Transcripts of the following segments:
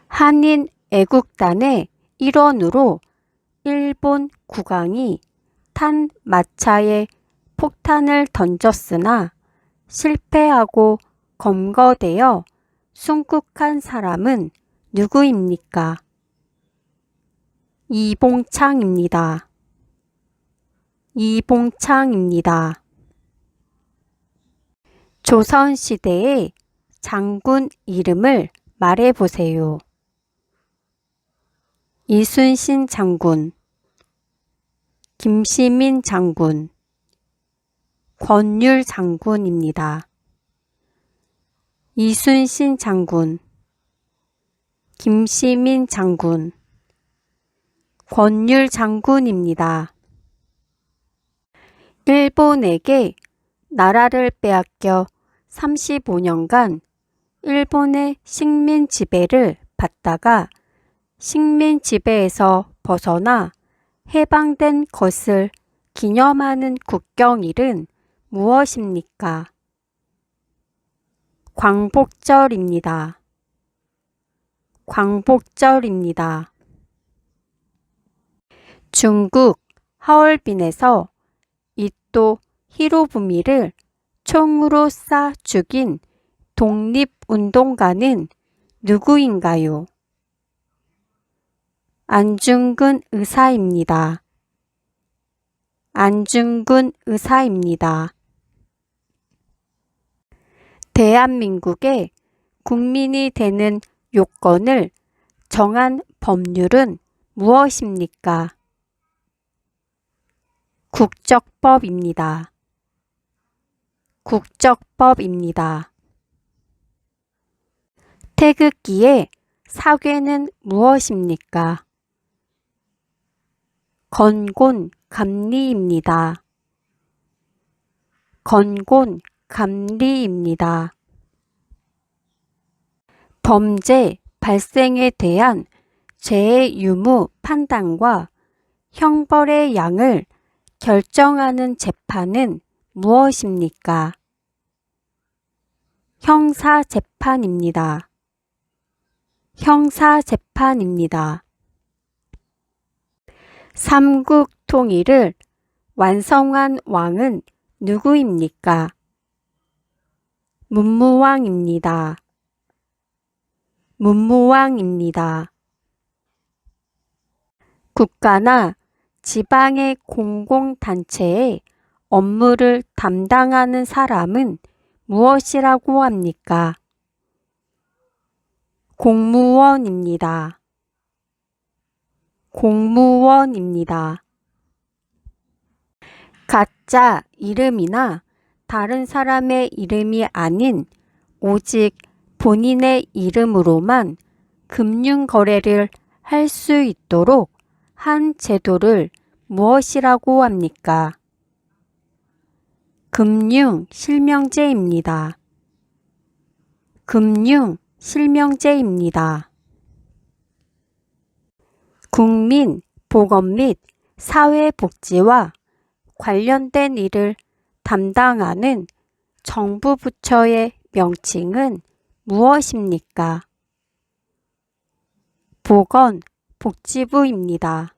한인 애국단의 일원으로 일본 국왕이 탄 마차에 폭탄을 던졌으나 실패하고 검거되어 순국한 사람은 누구입니까? 이봉창입니다. 이봉창입니다. 조선시대의 장군 이름을 말해보세요. 이순신 장군, 김시민 장군, 권율 장군입니다. 이순신 장군, 김시민 장군, 권율 장군입니다. 일본에게 나라를 빼앗겨 35년간 일본의 식민 지배를 받다가 식민 지배에서 벗어나 해방된 것을 기념하는 국경일은 무엇입니까? 광복절입니다. 광복절입니다. 중국 하얼빈에서 이토 히로부미를 총으로 쏴 죽인 독립운동가는 누구인가요? 안중근 의사입니다. 안중근 의사입니다. 대한민국의 국민이 되는 요건을 정한 법률은 무엇입니까? 국적법입니다. 국적법입니다. 태극기의 사괴는 무엇입니까? 건곤감리입니다. 건곤감리입니다. 범죄 발생에 대한 죄의 유무 판단과 형벌의 양을 결정하는 재판은 무엇입니까? 형사재판입니다. 형사재판입니다. 삼국 통일을 완성한 왕은 누구입니까? 문무왕입니다. 문무왕입니다. 국가나 지방의 공공단체의 업무를 담당하는 사람은 무엇이라고 합니까? 공무원입니다. 공무원입니다. 가짜 이름이나 다른 사람의 이름이 아닌 오직 본인의 이름으로만 금융거래를 할 수 있도록 한 제도를 무엇이라고 합니까? 금융실명제입니다. 금융실명제입니다. 국민보건 및 사회복지와 관련된 일을 담당하는 정부 부처의 명칭은 무엇입니까? 보건복지부입니다.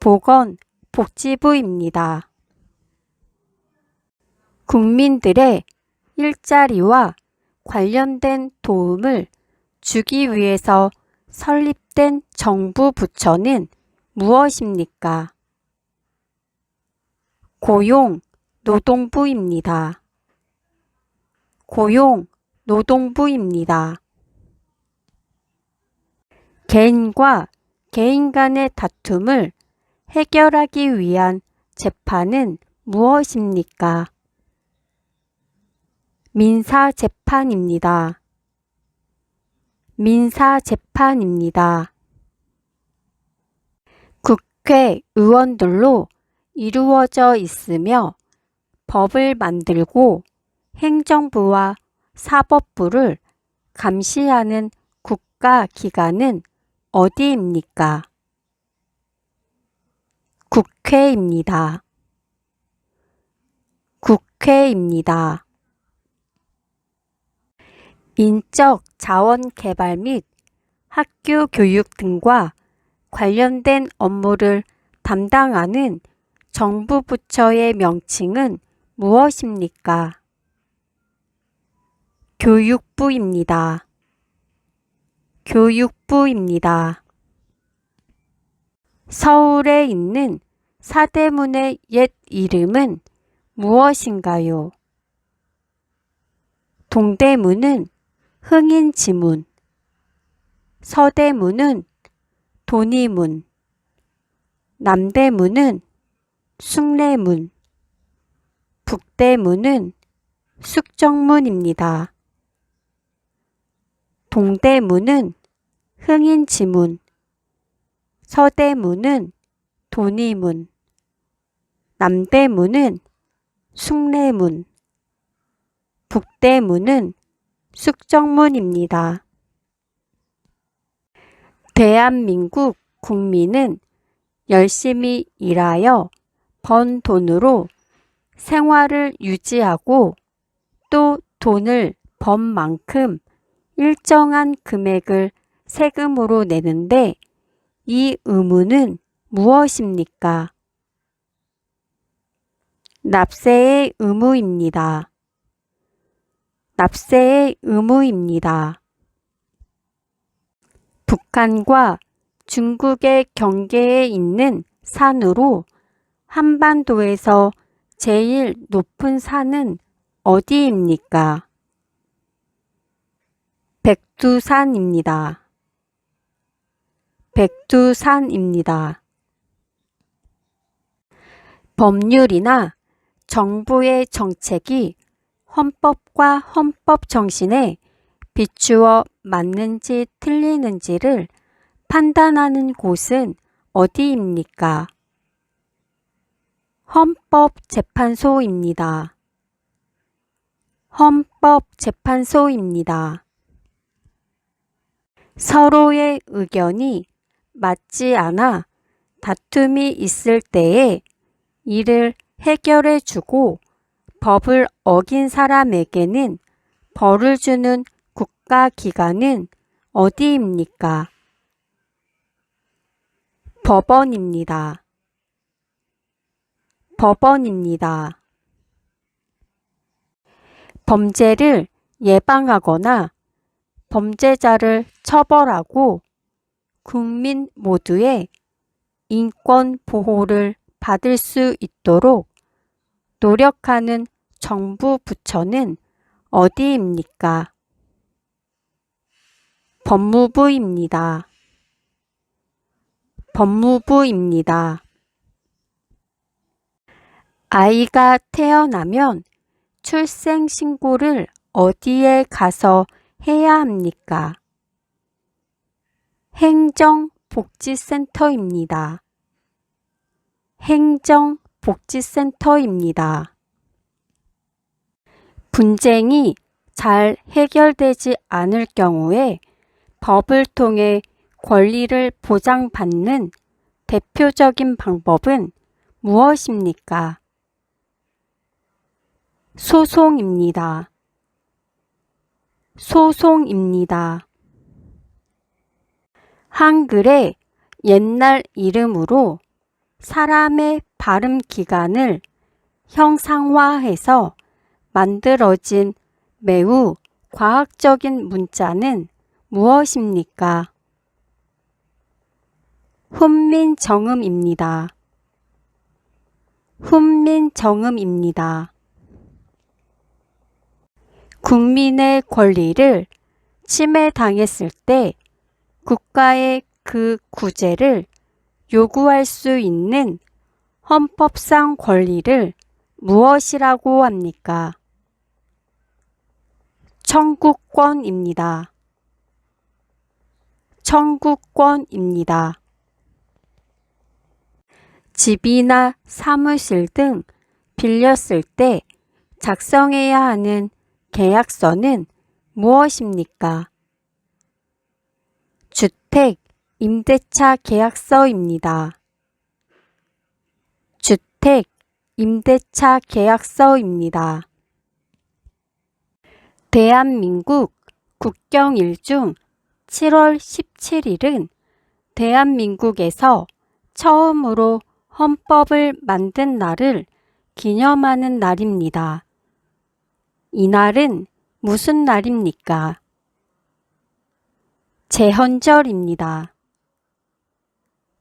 보건복지부입니다. 국민들의 일자리와 관련된 도움을 주기 위해서 설립된 정부 부처는 무엇입니까? 고용노동부입니다. 고용노동부입니다. 개인과 개인 간의 다툼을 해결하기 위한 재판은 무엇입니까? 민사재판입니다. 민사재판입니다. 국회의원들로 이루어져 있으며 법을 만들고 행정부와 사법부를 감시하는 국가기관은 어디입니까? 국회입니다. 국회입니다. 인적 자원 개발 및 학교 교육 등과 관련된 업무를 담당하는 정부 부처의 명칭은 무엇입니까? 교육부입니다. 교육부입니다. 서울에 있는 사대문의 옛 이름은 무엇인가요? 동대문은 흥인지문, 서대문은 돈이문, 남대문은 숭례문, 북대문은 숙정문입니다. 동대문은 흥인지문, 서대문은 돈이문, 남대문은 숭례문, 북대문은 숙정문입니다. 대한민국 국민은 열심히 일하여 번 돈으로 생활을 유지하고 또 돈을 번 만큼 일정한 금액을 세금으로 내는데 이 의무는 무엇입니까? 납세의 의무입니다. 납세의 의무입니다. 북한과 중국의 경계에 있는 산으로 한반도에서 제일 높은 산은 어디입니까? 백두산입니다. 백두산입니다. 법률이나 정부의 정책이 헌법과 헌법 정신에 비추어 맞는지 틀리는지를 판단하는 곳은 어디입니까? 헌법재판소입니다. 헌법재판소입니다. 서로의 의견이 맞지 않아 다툼이 있을 때에 이를 해결해 주고 법을 어긴 사람에게는 벌을 주는 국가기관은 어디입니까? 법원입니다. 법원입니다. 범죄를 예방하거나 범죄자를 처벌하고 국민 모두의 인권 보호를 받을 수 있도록 노력하는 정부 부처는 어디입니까? 법무부입니다. 법무부입니다. 아이가 태어나면 출생신고를 어디에 가서 해야 합니까? 행정복지센터입니다. 행정복지센터입니다. 분쟁이 잘 해결되지 않을 경우에 법을 통해 권리를 보장받는 대표적인 방법은 무엇입니까? 소송입니다. 소송입니다. 한글의 옛날 이름으로 사람의 발음 기관을 형상화해서 만들어진 매우 과학적인 문자는 무엇입니까? 훈민정음입니다. 훈민정음입니다. 국민의 권리를 침해당했을 때 국가의 그 구제를 요구할 수 있는 헌법상 권리를 무엇이라고 합니까? 청구권입니다. 청구권입니다. 집이나 사무실 등 빌렸을 때 작성해야 하는 계약서는 무엇입니까? 주택 임대차 계약서입니다. 주택 임대차 계약서입니다. 대한민국 국경일 중 7월 17일은 대한민국에서 처음으로 헌법을 만든 날을 기념하는 날입니다. 이날은 무슨 날입니까? 제헌절입니다.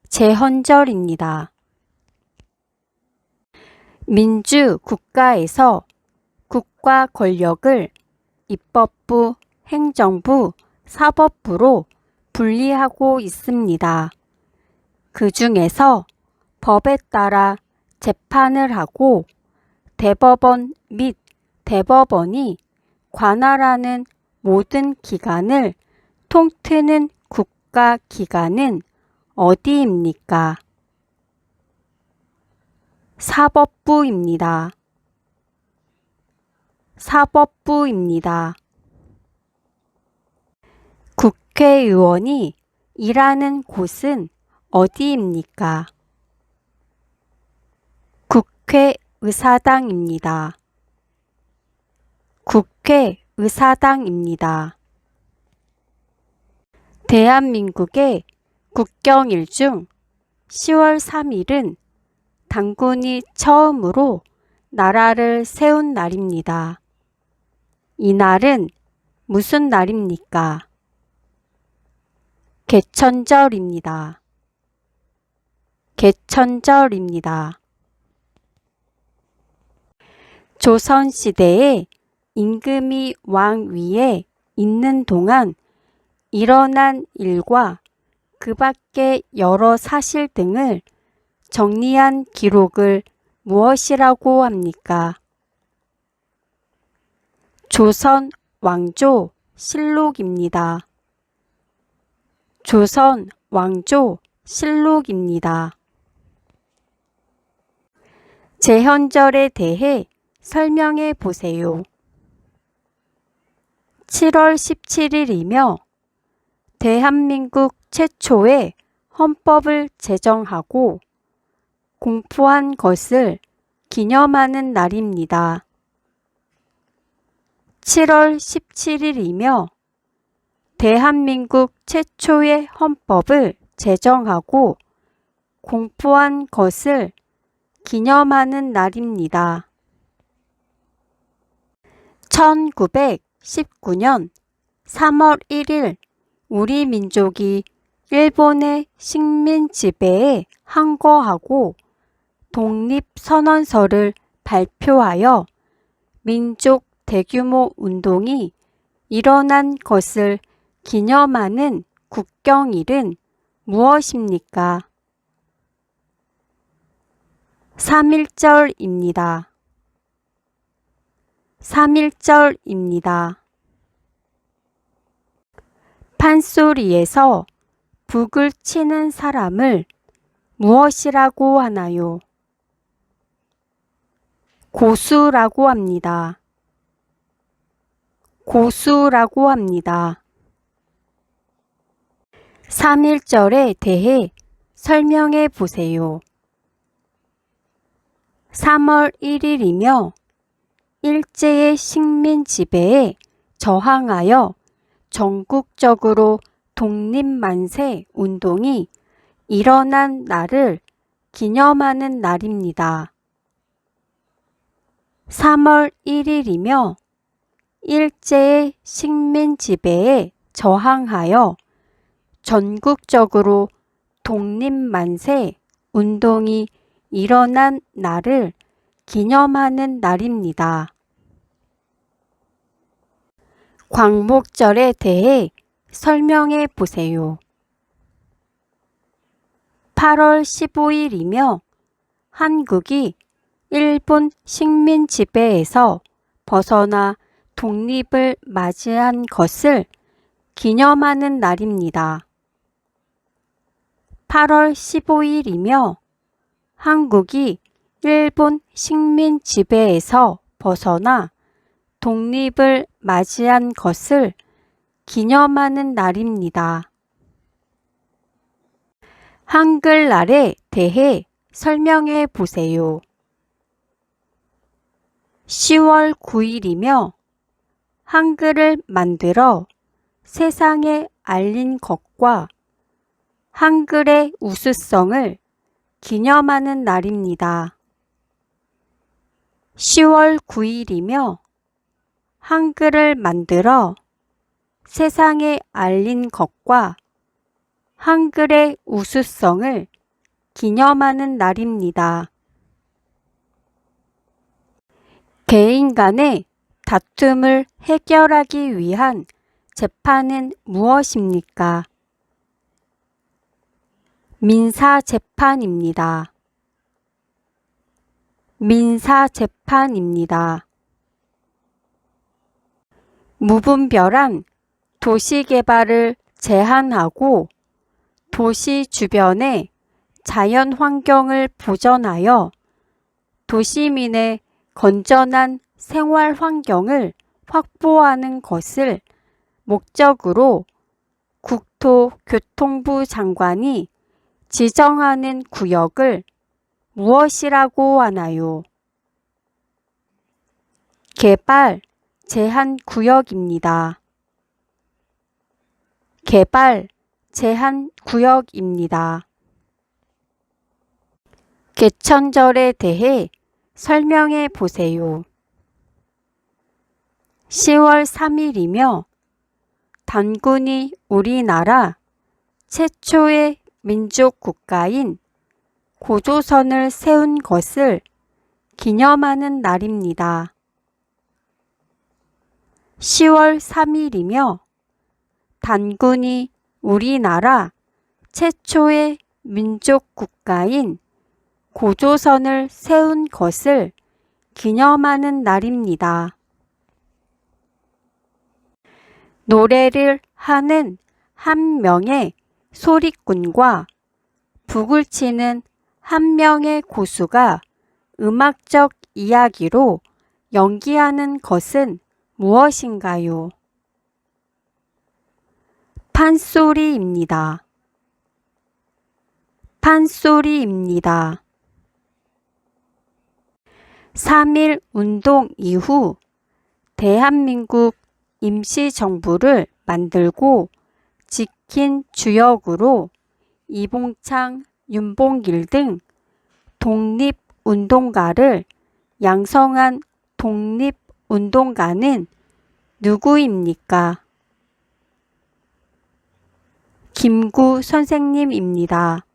제헌절입니다. 민주 국가에서 국가 권력을 입법부, 행정부, 사법부로 분리하고 있습니다. 그 중에서 법에 따라 재판을 하고 대법원 및 대법원이 관할하는 모든 기관을 통트는 국가기관은 어디입니까? 사법부입니다. 사법부입니다. 국회의원이 일하는 곳은 어디입니까? 국회의사당입니다. 국회의사당입니다. 대한민국의 국경일 중 10월 3일은 당군이 처음으로 나라를 세운 날입니다. 이 날은 무슨 날입니까? 개천절입니다. 개천절입니다. 조선시대에 임금이 왕 위에 있는 동안 일어난 일과 그 밖의 여러 사실 등을 정리한 기록을 무엇이라고 합니까? 조선 왕조 실록입니다. 조선 왕조 실록입니다. 제헌절에 대해 설명해 보세요. 7월 17일이며 대한민국 최초의 헌법을 제정하고 공포한 것을 기념하는 날입니다. 7월 17일이며 대한민국 최초의 헌법을 제정하고 공포한 것을 기념하는 날입니다. 1919년 3월 1일 우리 민족이 일본의 식민 지배에 항거하고 독립선언서를 발표하여 민족 대규모 운동이 일어난 것을 기념하는 국경일은 무엇입니까? 3.1절입니다. 3.1절입니다. 판소리에서 북을 치는 사람을 무엇이라고 하나요? 고수라고 합니다. 고수라고 합니다. 3.1절에 대해 설명해 보세요. 3월 1일이며 일제의 식민 지배에 저항하여 전국적으로 독립만세 운동이 일어난 날을 기념하는 날입니다. 3월 1일이며 일제의 식민 지배에 저항하여 전국적으로 독립만세 운동이 일어난 날을 기념하는 날입니다. 광복절에 대해 설명해 보세요. 8월 15일이며 한국이 일본 식민 지배에서 벗어나 독립을 맞이한 것을 기념하는 날입니다. 8월 15일이며 한국이 일본 식민 지배에서 벗어나 독립을 맞이한 것을 기념하는 날입니다. 한글날에 대해 설명해 보세요. 10월 9일이며 한글을 만들어 세상에 알린 것과 한글의 우수성을 기념하는 날입니다. 10월 9일이며 한글을 만들어 세상에 알린 것과 한글의 우수성을 기념하는 날입니다. 개인 간의 다툼을 해결하기 위한 재판은 무엇입니까? 민사재판입니다. 민사재판입니다. 무분별한 도시개발을 제한하고 도시 주변의 자연환경을 보전하여 도시민의 건전한 생활환경을 확보하는 것을 목적으로 국토교통부 장관이 지정하는 구역을 무엇이라고 하나요? 개발 제한구역입니다. 개발 제한구역입니다. 개천절에 대해 설명해 보세요. 10월 3일이며 단군이 우리나라 최초의 민족 국가인 고조선을 세운 것을 기념하는 날입니다. 10월 3일이며 단군이 우리나라 최초의 민족 국가인 고조선을 세운 것을 기념하는 날입니다. 노래를 하는 한 명의 소리꾼과 북을 치는 한 명의 고수가 음악적 이야기로 연기하는 것은 무엇인가요? 판소리입니다. 판소리입니다. 3.1 운동 이후 대한민국 임시정부를 만들고 지킨 주역으로 이봉창, 윤봉길 등 독립운동가를 양성한 독립운동가는 누구입니까? 김구 선생님입니다.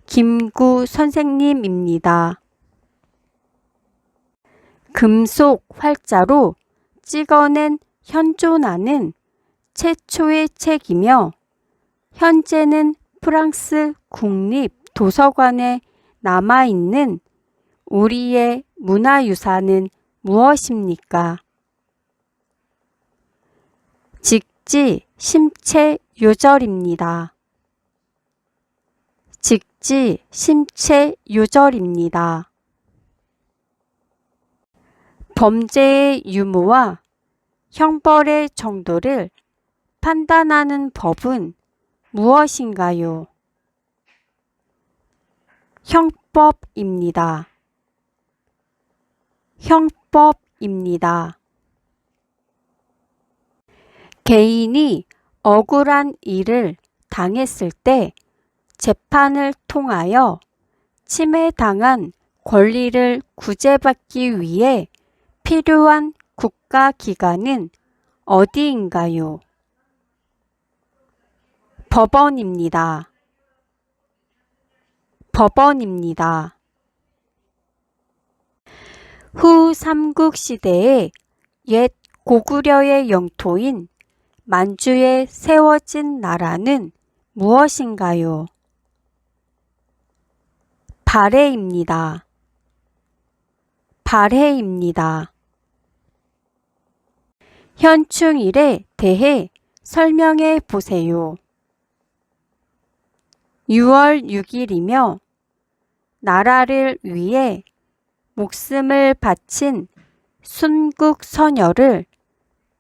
김구 선생님입니다. 금속 활자로 찍어낸 현존하는 최초의 책이며 현재는 프랑스 국립도서관에 남아있는 우리의 문화유산은 무엇입니까? 직지 심체요절입니다. 직지 심체요절입니다. 범죄의 유무와 형벌의 정도를 판단하는 법은 무엇인가요? 형법입니다. 형법입니다. 개인이 억울한 일을 당했을 때 재판을 통하여 침해당한 권리를 구제받기 위해 필요한 국가기관은 어디인가요? 법원입니다. 법원입니다. 후 삼국시대의 옛 고구려의 영토인 만주에 세워진 나라는 무엇인가요? 발해입니다. 발해입니다. 현충일에 대해 설명해 보세요. 6월 6일이며 나라를 위해 목숨을 바친 순국선열을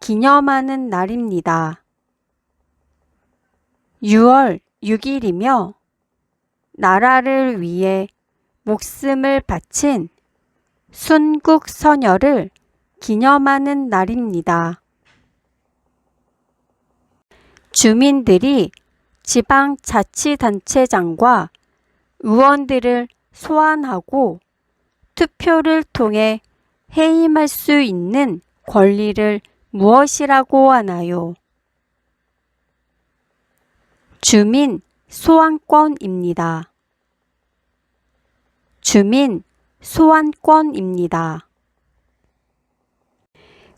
기념하는 날입니다. 6월 6일이며 나라를 위해 목숨을 바친 순국선열을 기념하는 날입니다. 주민들이 지방자치단체장과 의원들을 소환하고 투표를 통해 해임할 수 있는 권리를 무엇이라고 하나요? 주민 소환권입니다. 주민 소환권입니다.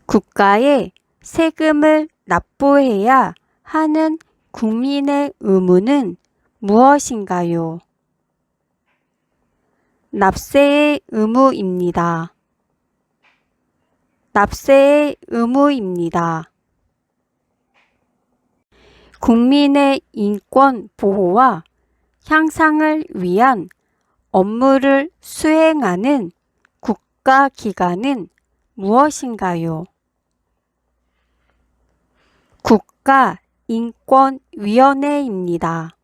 국가에 세금을 납부해야 하는 국민의 의무는 무엇인가요? 납세의 의무입니다. 납세의 의무입니다. 국민의 인권 보호와 향상을 위한 업무를 수행하는 국가기관은 무엇인가요? 국가인권위원회입니다.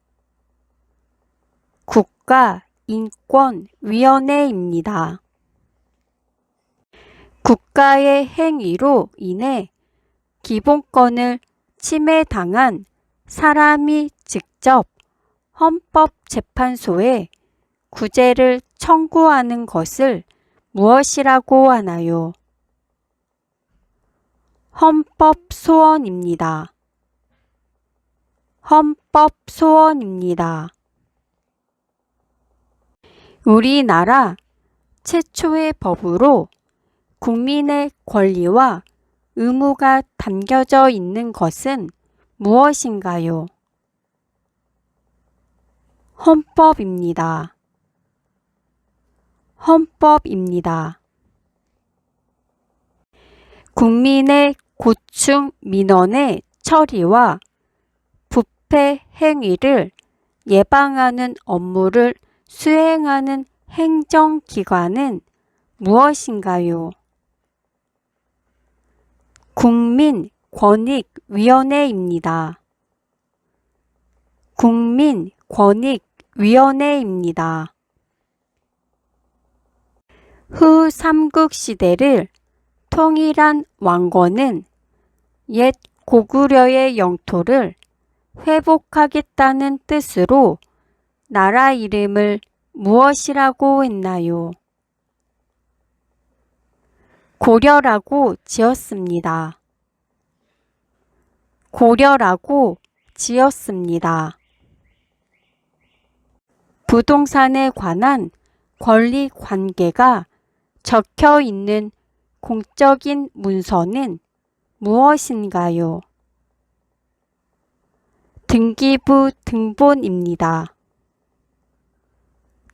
국가인권위원회입니다. 국가의 행위로 인해 기본권을 침해당한 사람이 직접 헌법재판소에 구제를 청구하는 것을 무엇이라고 하나요? 헌법소원입니다. 헌법소원입니다. 우리나라 최초의 법으로 국민의 권리와 의무가 담겨져 있는 것은 무엇인가요? 헌법입니다. 헌법입니다. 국민의 고충 민원의 처리와 부패 행위를 예방하는 업무를 수행하는 행정기관은 무엇인가요? 국민권익위원회입니다. 국민권익위원회입니다. 후 삼국시대를 통일한 왕건은 옛 고구려의 영토를 회복하겠다는 뜻으로 나라 이름을 무엇이라고 했나요? 고려라고 지었습니다. 고려라고 지었습니다. 부동산에 관한 권리 관계가 적혀 있는 공적인 문서는 무엇인가요? 등기부 등본입니다.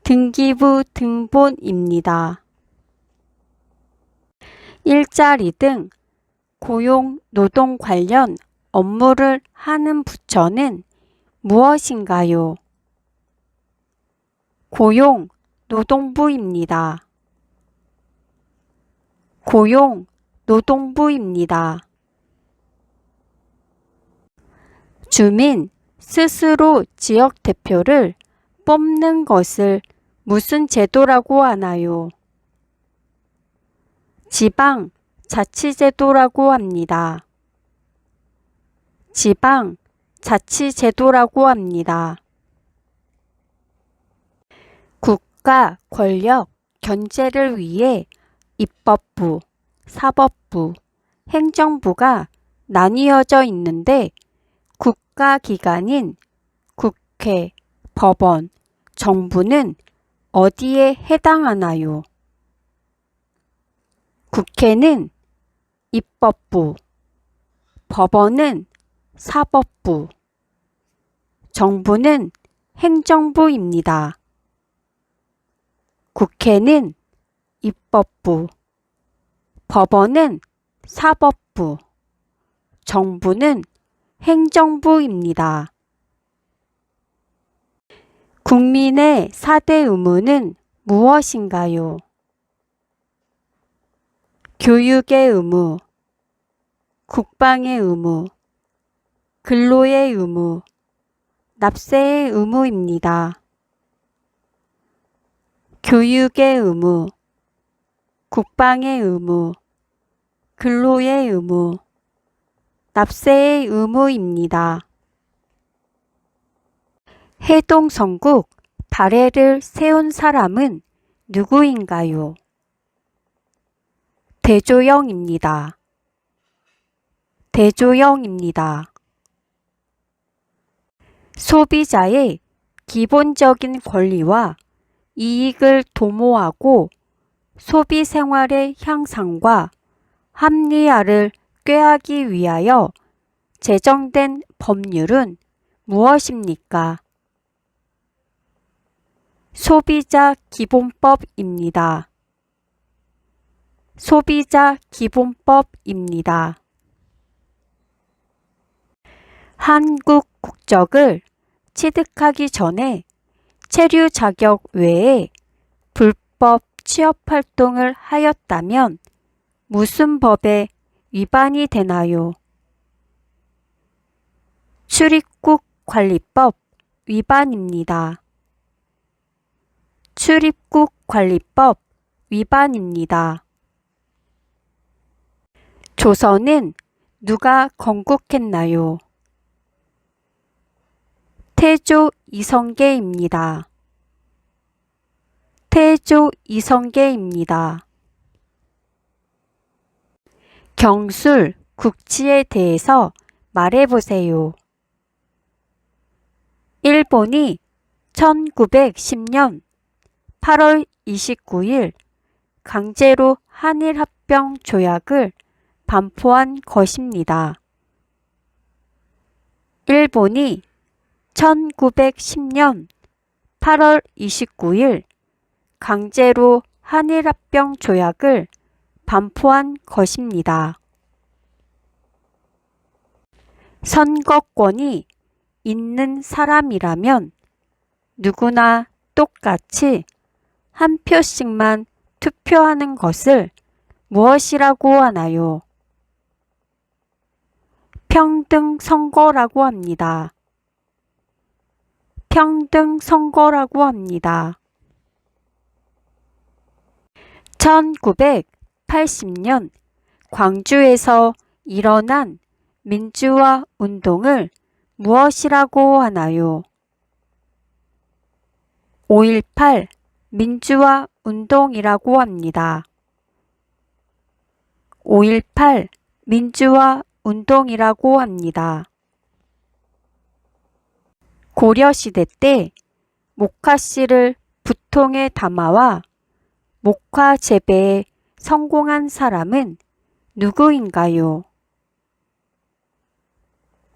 등기부 등본입니다. 일자리 등 고용, 노동 관련 업무를 하는 부처는 무엇인가요? 고용, 노동부입니다. 고용, 노동부입니다. 주민 스스로 지역 대표를 뽑는 것을 무슨 제도라고 하나요? 지방자치제도라고 합니다. 지방자치제도라고 합니다. 국가 권력 견제를 위해 입법부, 사법부, 행정부가 나뉘어져 있는데 국가기관인 국회, 법원, 정부는 어디에 해당하나요? 국회는 입법부, 법원은 사법부, 정부는 행정부입니다. 국회는 입법부, 법원은 사법부, 정부는 행정부입니다. 국민의 4대 의무는 무엇인가요? 교육의 의무, 국방의 의무, 근로의 의무, 납세의 의무입니다. 교육의 의무, 국방의 의무, 근로의 의무, 납세의 의무입니다. 해동성국 발해를 세운 사람은 누구인가요? 대조영입니다. 대조영입니다. 소비자의 기본적인 권리와 이익을 도모하고 소비 생활의 향상과 합리화를 꾀하기 위하여 제정된 법률은 무엇입니까? 소비자 기본법입니다. 소비자 기본법입니다. 한국 국적을 취득하기 전에 체류 자격 외에 불법 취업 활동을 하였다면 무슨 법에 위반이 되나요? 출입국 관리법 위반입니다. 출입국 관리법 위반입니다. 조선은 누가 건국했나요? 태조 이성계입니다. 태조 이성계입니다. 경술, 국치에 대해서 말해보세요. 일본이 1910년 8월 29일 강제로 한일합병 조약을 반포한 것입니다. 일본이 1910년 8월 29일 강제로 한일합병 조약을 반포한 것입니다. 선거권이 있는 사람이라면 누구나 똑같이 한 표씩만 투표하는 것을 무엇이라고 하나요? 평등선거라고 합니다. 평등선거라고 합니다. 1980년 광주에서 일어난 민주화 운동을 무엇이라고 하나요? 5.18 민주화 운동이라고 합니다. 5.18 민주화 운동이라고 합니다. 고려시대 때 목화씨를 부통에 담아와 목화 재배에 성공한 사람은 누구인가요?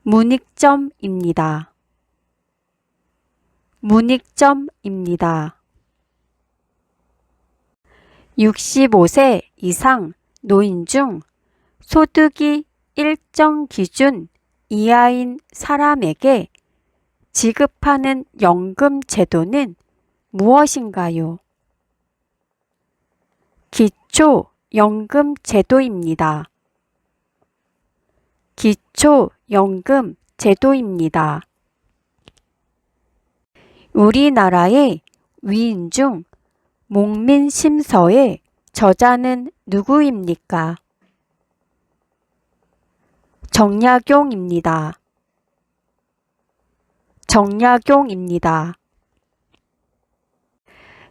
문익점입니다. 문익점입니다. 65세 이상 노인 중 소득이 일정 기준 이하인 사람에게 지급하는 연금 제도는 무엇인가요? 기초연금 제도입니다. 기초연금 제도입니다. 우리나라의 위인 중 목민심서의 저자는 누구입니까? 정약용입니다. 정약용입니다.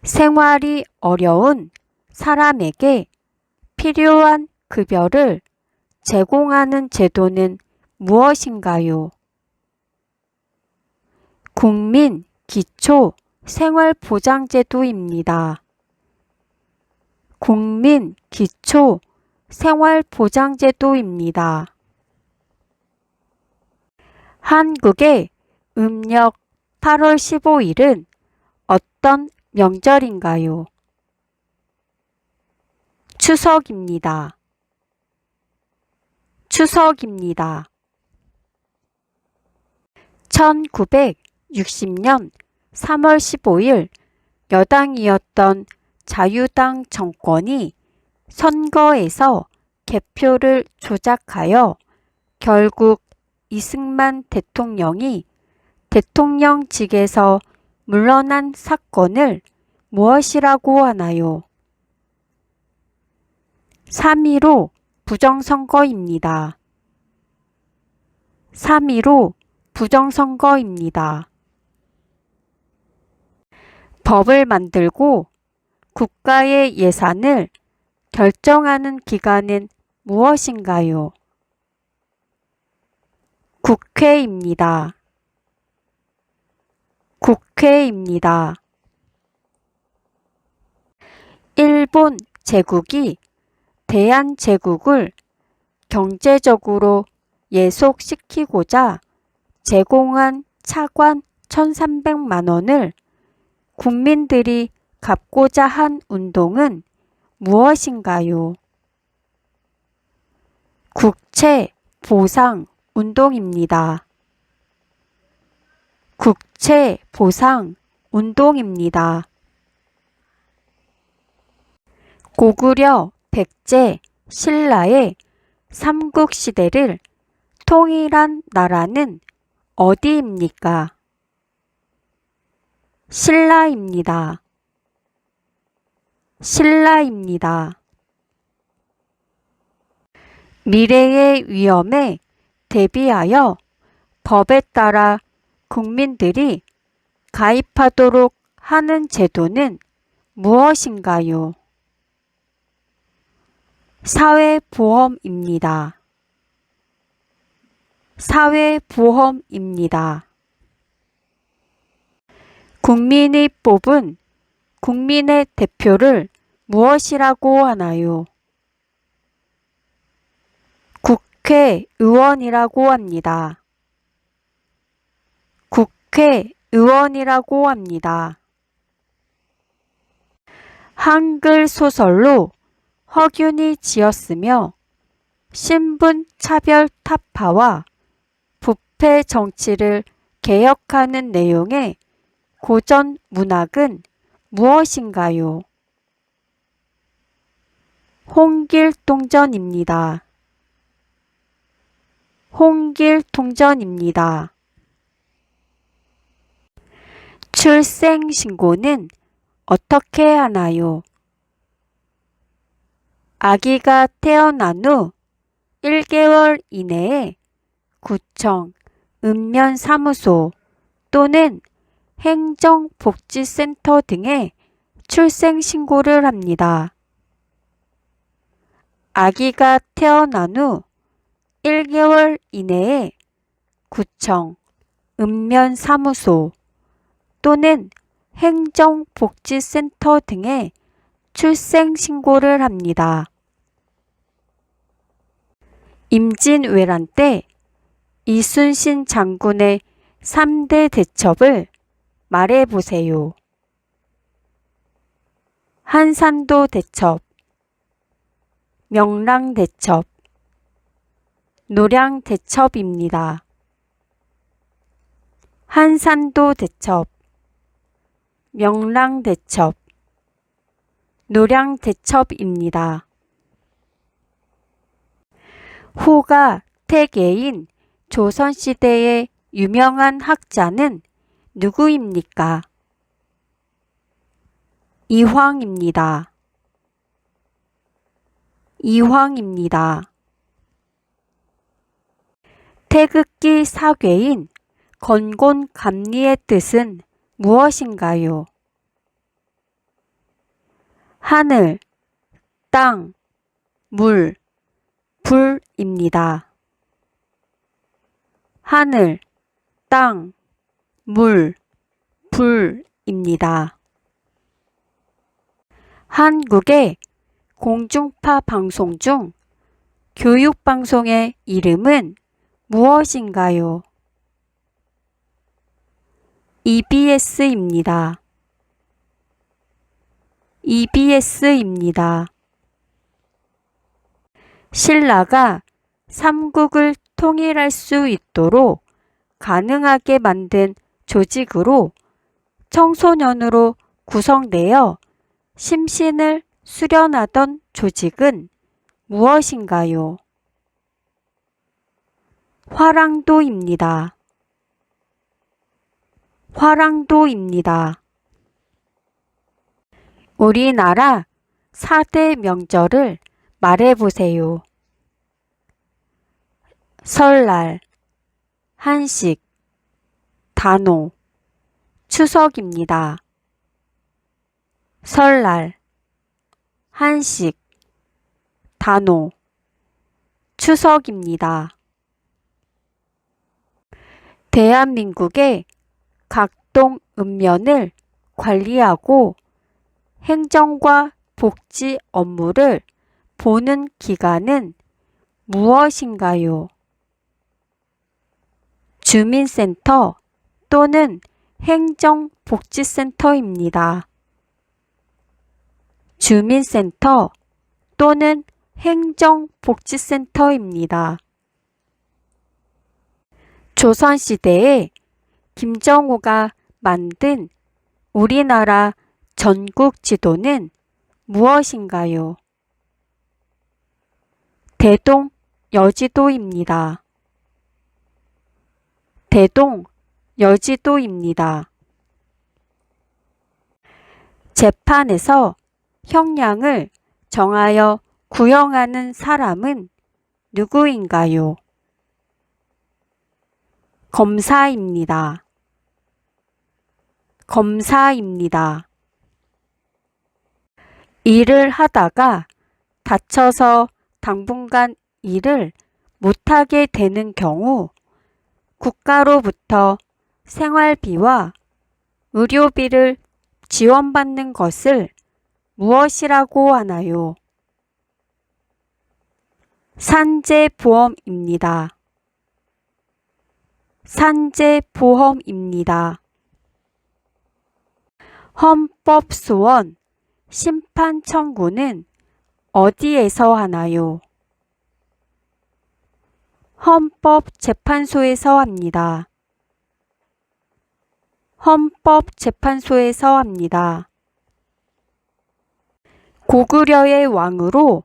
생활이 어려운 사람에게 필요한 급여를 제공하는 제도는 무엇인가요? 국민기초생활보장제도입니다. 국민기초생활보장제도입니다. 한국의 음력 8월 15일은 어떤 명절인가요? 추석입니다. 추석입니다. 1960년 3월 15일 여당이었던 자유당 정권이 선거에서 개표를 조작하여 결국 이승만 대통령이 대통령직에서 물러난 사건을 무엇이라고 하나요? 3.15 부정선거입니다. 3.15 부정선거입니다. 법을 만들고 국가의 예산을 결정하는 기관은 무엇인가요? 국회입니다. 국회입니다. 일본 제국이 대한제국을 경제적으로 예속시키고자 제공한 차관 1,300만 원을 국민들이 갚고자 한 운동은 무엇인가요? 국채 보상 운동입니다. 국채 보상 운동입니다. 고구려 백제 신라의 삼국시대를 통일한 나라는 어디입니까? 신라입니다. 신라입니다. 미래의 위험에 대비하여 법에 따라 국민들이 가입하도록 하는 제도는 무엇인가요? 사회보험입니다. 사회보험입니다. 국민이 뽑은 국민의 대표를 무엇이라고 하나요? 국회의원이라고 합니다. 국회의원이라고 합니다. 한글 소설로 허균이 지었으며 신분 차별 타파와 부패 정치를 개혁하는 내용의 고전 문학은 무엇인가요? 홍길동전입니다. 홍길동전입니다. 출생신고는 어떻게 하나요? 아기가 태어난 후 1개월 이내에 구청, 읍면사무소 또는 행정복지센터 등에 출생신고를 합니다. 아기가 태어난 후 1개월 이내에 구청, 읍면사무소 또는 행정복지센터 등에 출생신고를 합니다. 임진왜란 때 이순신 장군의 3대 대첩을 말해보세요. 한산도 대첩, 명랑 대첩, 노량 대첩입니다. 한산도 대첩, 명랑 대첩, 노량 대첩입니다. 호가 태계인 조선시대의 유명한 학자는 누구입니까? 이황입니다. 이황입니다. 태극기 사괴인 건곤감리의 뜻은 무엇인가요? 하늘, 땅, 물, 불입니다. 하늘, 땅, 물, 불입니다. 한국의 공중파 방송 중 교육방송의 이름은 무엇인가요? EBS입니다. EBS입니다. 신라가 삼국을 통일할 수 있도록 가능하게 만든 조직으로 청소년으로 구성되어 심신을 수련하던 조직은 무엇인가요? 화랑도입니다. 화랑도입니다. 우리나라 4대 명절을 말해보세요. 설날, 한식, 단오, 추석입니다. 설날, 한식, 단오, 추석입니다. 대한민국의 각동 읍면을 관리하고 행정과 복지 업무를 보는 기관은 무엇인가요? 주민센터 또는 행정복지센터입니다. 주민센터 또는 행정복지센터입니다. 조선시대에 김정호가 만든 우리나라 전국 지도는 무엇인가요? 대동 여지도입니다. 대동 여지도입니다. 재판에서 형량을 정하여 구형하는 사람은 누구인가요? 검사입니다. 검사입니다. 일을 하다가 다쳐서 당분간 일을 못하게 되는 경우 국가로부터 생활비와 의료비를 지원받는 것을 무엇이라고 하나요? 산재보험입니다. 산재보험입니다. 헌법소원 심판 청구는 어디에서 하나요? 헌법재판소에서 합니다. 헌법재판소에서 합니다. 고구려의 왕으로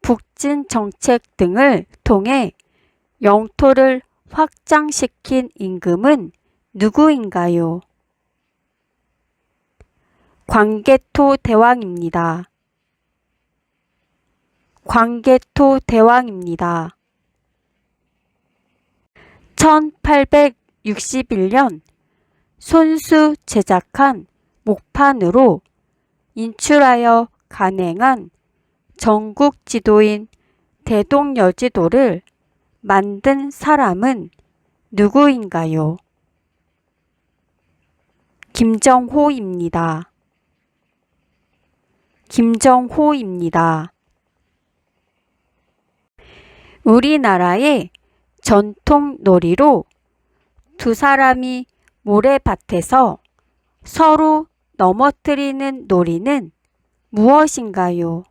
북진 정책 등을 통해 영토를 확장시킨 임금은 누구인가요? 광개토 대왕입니다. 광개토 대왕입니다. 1861년 손수 제작한 목판으로 인출하여 간행한 전국 지도인 대동여지도를 만든 사람은 누구인가요? 김정호입니다. 김정호입니다. 우리나라의 전통 놀이로 두 사람이 모래밭에서 서로 넘어뜨리는 놀이는 무엇인가요?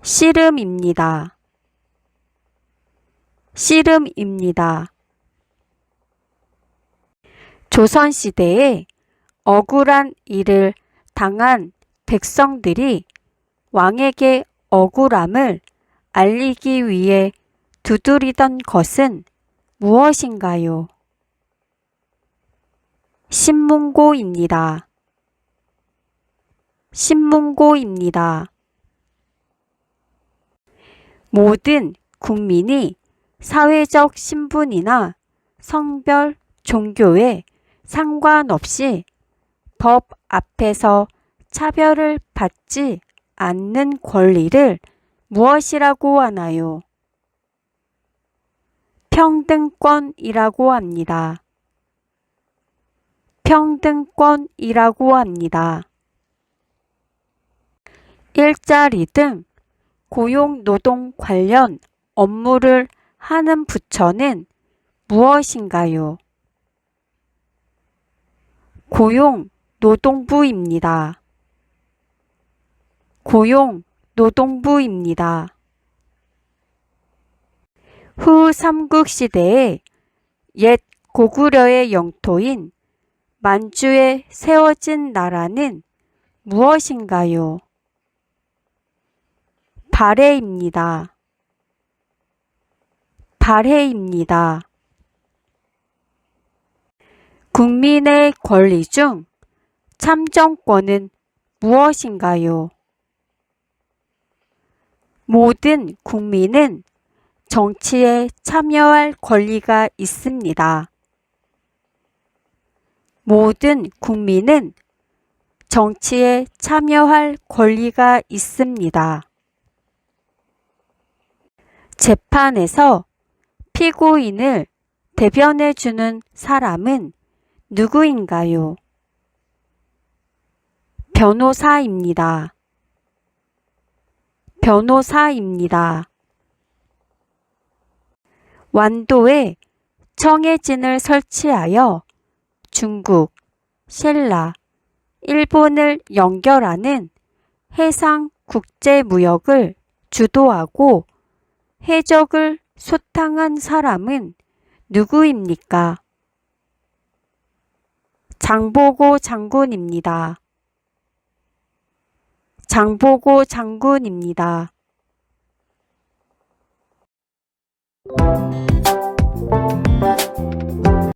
씨름입니다. 씨름입니다. 조선시대에 억울한 일을 당한 백성들이 왕에게 억울함을 알리기 위해 두드리던 것은 무엇인가요? 신문고입니다. 신문고입니다. 모든 국민이 사회적 신분이나 성별, 종교에 상관없이 법 앞에서 차별을 받지 않는 권리를 무엇이라고 하나요? 평등권이라고 합니다. 평등권이라고 합니다. 일자리 등 고용노동 관련 업무를 하는 부처는 무엇인가요? 고용노동부입니다. 고용노동부입니다. 후 삼국시대에 옛 고구려의 영토인 만주에 세워진 나라는 무엇인가요? 발해입니다. 발해입니다. 국민의 권리 중 참정권은 무엇인가요? 모든 국민은 정치에 참여할 권리가 있습니다. 모든 국민은 정치에 참여할 권리가 있습니다. 재판에서 피고인을 대변해 주는 사람은 누구인가요? 변호사입니다. 변호사입니다. 완도에 청해진을 설치하여 중국, 신라, 일본을 연결하는 해상 국제무역을 주도하고 해적을 소탕한 사람은 누구입니까? 장보고 장군입니다. 장보고 장군입니다.